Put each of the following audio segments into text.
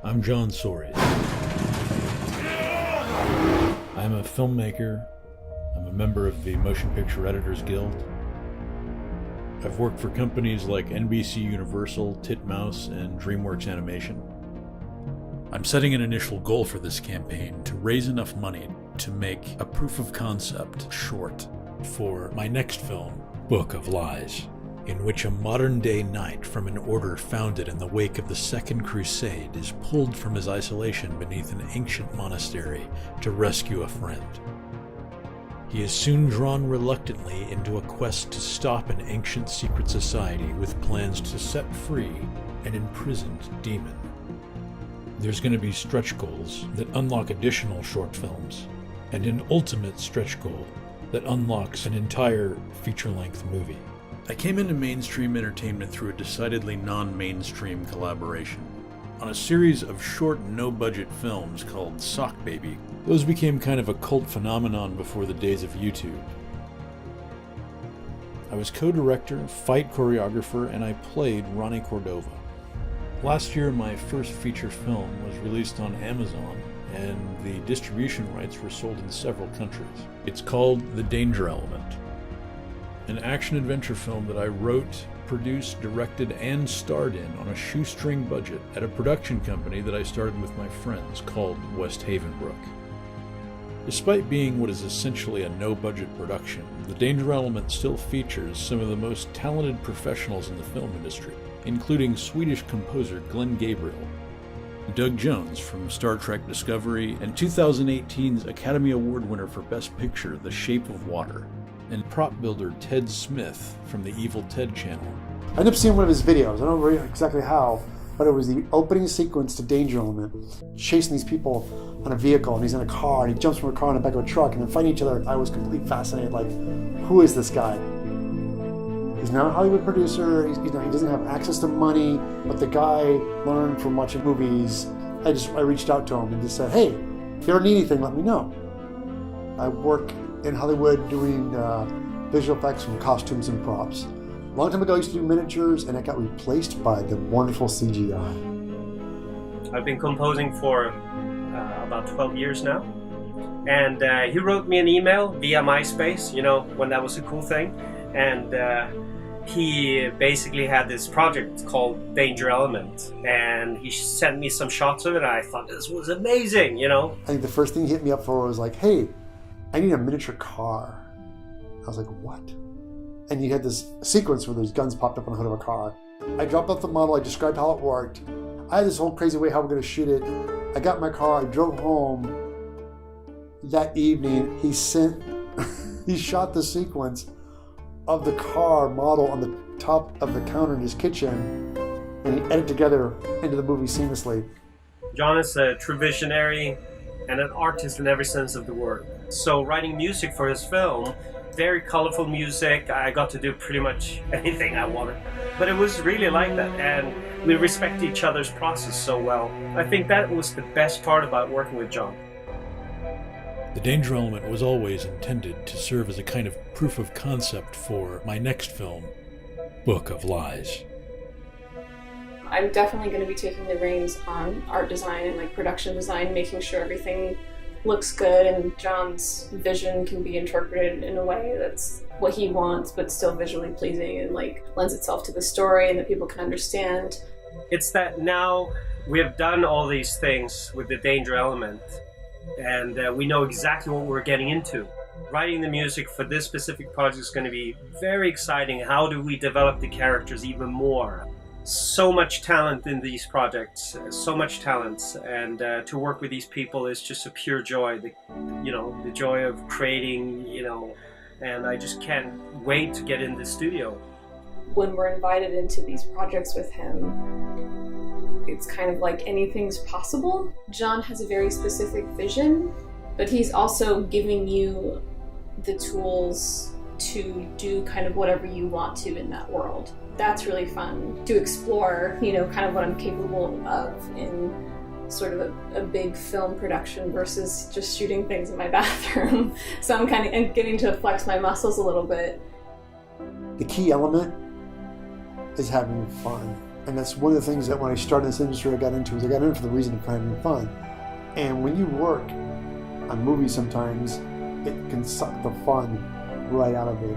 I'm John Soares. I'm a filmmaker. I'm a member of the Motion Picture Editors Guild. I've worked for companies like NBC Universal, Titmouse, and DreamWorks Animation. I'm setting an initial goal for this campaign to raise enough money to make a proof of concept short for my next film, Book of Lies, in which a modern-day knight from an order founded in the wake of the Second Crusade is pulled from his isolation beneath an ancient monastery to rescue a friend. He is soon drawn reluctantly into a quest to stop an ancient secret society with plans to set free an imprisoned demon. There's going to be stretch goals that unlock additional short films, and an ultimate stretch goal that unlocks an entire feature-length movie. I came into mainstream entertainment through a decidedly non-mainstream collaboration. On a series of short, no-budget films called Sock Baby, those became kind of a cult phenomenon before the days of YouTube. I was co-director, fight choreographer, and I played Ronnie Cordova. Last year, my first feature film was released on Amazon, and the distribution rights were sold in several countries. It's called The Danger Element, an action-adventure film that I wrote, produced, directed, and starred in on a shoestring budget at a production company that I started with my friends called West Havenbrook. Despite being what is essentially a no-budget production, The Danger Element still features some of the most talented professionals in the film industry, including Swedish composer Glenn Gabriel, Doug Jones from Star Trek Discovery, and 2018's Academy Award winner for Best Picture, The Shape of Water, and prop builder Ted Smith from the Evil Ted channel. I ended up seeing one of his videos. I don't know exactly how, but it was the opening sequence to Danger Element, chasing these people on a vehicle, and he's in a car, and he jumps from a car in the back of a truck, and then fighting each other. I was completely fascinated, like, who is this guy? He's not a Hollywood producer, he doesn't have access to money, but the guy learned from watching movies. I reached out to him and just said, hey, if you ever need anything, let me know. I work in Hollywood doing visual effects and costumes and props. A long time ago, I used to do miniatures, and it got replaced by the wonderful CGI. I've been composing for about 12 years now. And he wrote me an email via MySpace, when that was a cool thing. And he basically had this project called Danger Element. And he sent me some shots of it, and I thought this was amazing, I think the first thing he hit me up for was like, hey, I need a miniature car. I was like, what? And you had this sequence where those guns popped up on the hood of a car. I dropped off the model, I described how it worked. I had this whole crazy way how we're gonna shoot it. I got in my car, I drove home. That evening, he shot the sequence of the car model on the top of the counter in his kitchen, and he edited together into the movie seamlessly. John is a true visionary and an artist in every sense of the word. So writing music for his film, very colorful music, I got to do pretty much anything I wanted. But it was really like that, and we respect each other's process so well. I think that was the best part about working with John. The Danger Element was always intended to serve as a kind of proof of concept for my next film, Book of Lies. I'm definitely going to be taking the reins on art design and production design, making sure everything looks good and John's vision can be interpreted in a way that's what he wants but still visually pleasing and lends itself to the story and that people can understand. It's that now we have done all these things with the Danger Element, and we know exactly what we're getting into. Writing the music for this specific project is going to be very exciting. How do we develop the characters even more? So much talent in these projects, so much talent, and to work with these people is just a pure joy. The joy of creating, and I just can't wait to get in the studio. When we're invited into these projects with him, it's kind of like anything's possible. John has a very specific vision, but he's also giving you the tools to do kind of whatever you want to in that world. That's really fun to explore, kind of what I'm capable of in sort of a big film production versus just shooting things in my bathroom. So I'm kind of getting to flex my muscles a little bit. The key element is having fun. And that's one of the things that when I started in this industry I got into, was I got in for the reason of having fun. And when you work on movies sometimes, it can suck the fun right out of it.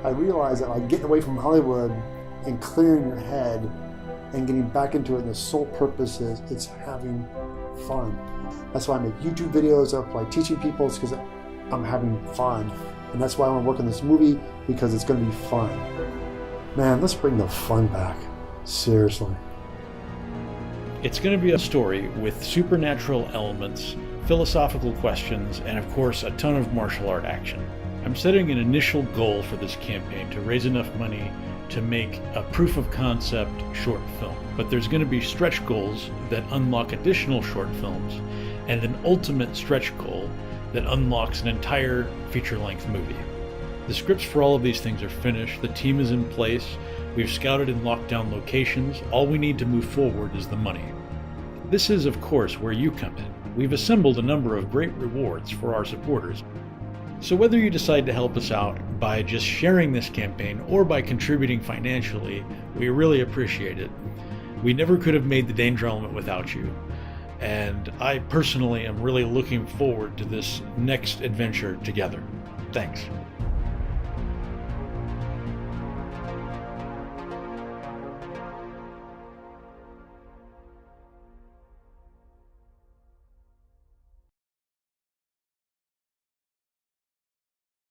I realized that like getting away from Hollywood and clearing your head and getting back into it, and the sole purpose is it's having fun. That's why I make YouTube videos, that's why I'm teaching people, it's because I'm having fun. And that's why I want to work on this movie, because it's going to be fun. Man, let's bring the fun back. Seriously. It's going to be a story with supernatural elements, philosophical questions, and of course a ton of martial art action. I'm setting an initial goal for this campaign to raise enough money to make a proof of concept short film. But there's going to be stretch goals that unlock additional short films, and an ultimate stretch goal that unlocks an entire feature-length movie. The scripts for all of these things are finished, the team is in place, we've scouted and locked down locations, all we need to move forward is the money. This is, of course, where you come in. We've assembled a number of great rewards for our supporters. So whether you decide to help us out by just sharing this campaign or by contributing financially, we really appreciate it. We never could have made the Danger Element without you. And I personally am really looking forward to this next adventure together. Thanks.